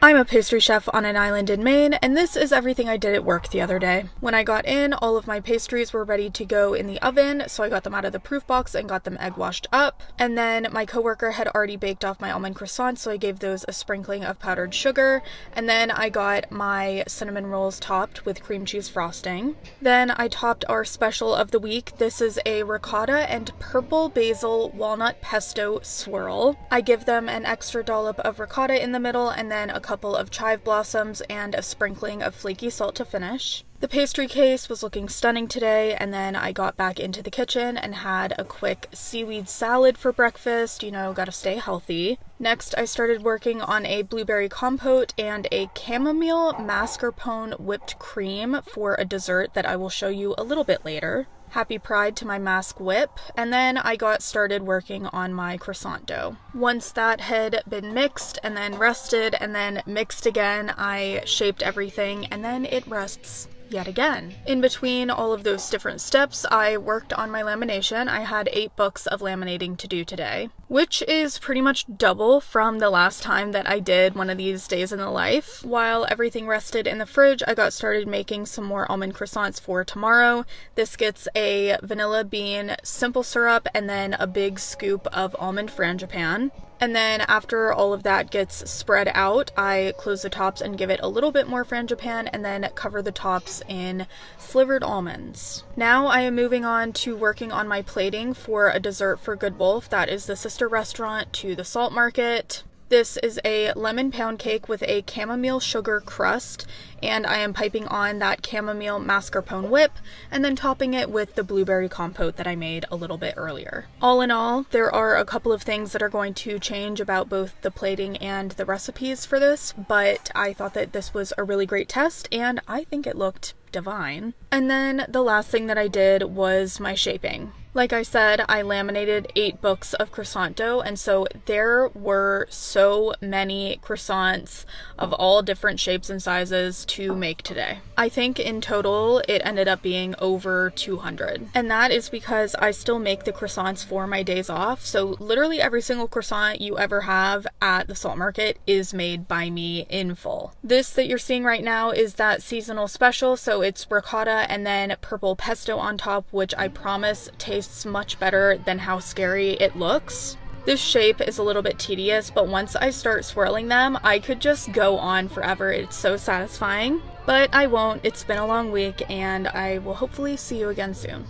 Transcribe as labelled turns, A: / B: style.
A: I'm a pastry chef on an island in Maine, and this is everything I did at work the other day. When I got in, all of my pastries were ready to go in the oven, so I got them out of the proof box and got them egg washed up. And then my coworker had already baked off my almond croissants, so I gave those a sprinkling of powdered sugar. And then I got my cinnamon rolls topped with cream cheese frosting. Then I topped our special of the week. This is a ricotta and purple basil walnut pesto swirl. I give them an extra dollop of ricotta in the middle and then a couple of chive blossoms and a sprinkling of flaky salt to finish. The pastry case was looking stunning today, and then I got back into the kitchen and had a quick seaweed salad for breakfast. You know, gotta stay healthy. Next, I started working on a blueberry compote and a chamomile mascarpone whipped cream for a dessert that I will show you a little bit later. Happy Pride to my mask whip, and then I got started working on my croissant dough. Once that had been mixed and then rested and then mixed again, I shaped everything and then it rests yet again. In between all of those different steps, I worked on my lamination. I had 8 books of laminating to do today, which is pretty much double from the last time that I did one of these days in the life. While everything rested in the fridge, I got started making some more almond croissants for tomorrow. This gets a vanilla bean simple syrup and then a big scoop of almond frangipane. And then after all of that gets spread out, I close the tops and give it a little bit more frangipane and then cover the tops in slivered almonds. Now I am moving on to working on my plating for a dessert for Good Wolf. That is the sister restaurant to the Salt Market. This is a lemon pound cake with a chamomile sugar crust, and I am piping on that chamomile mascarpone whip and then topping it with the blueberry compote that I made a little bit earlier. All in all, there are a couple of things that are going to change about both the plating and the recipes for this, but I thought that this was a really great test and I think it looked divine. And then the last thing that I did was my shaping. Like I said, I laminated 8 books of croissant dough, and so there were so many croissants of all different shapes and sizes to make today. I think in total it ended up being over 200. And that is because I still make the croissants for my days off, so literally every single croissant you ever have at the Salt Market is made by me in full. This that you're seeing right now is that seasonal special, so it's ricotta and then purple pesto on top, which I promise tastes much better than how scary it looks. This shape is a little bit tedious, but once I start swirling them, I could just go on forever. It's so satisfying, but I won't. It's been a long week and I will hopefully see you again soon.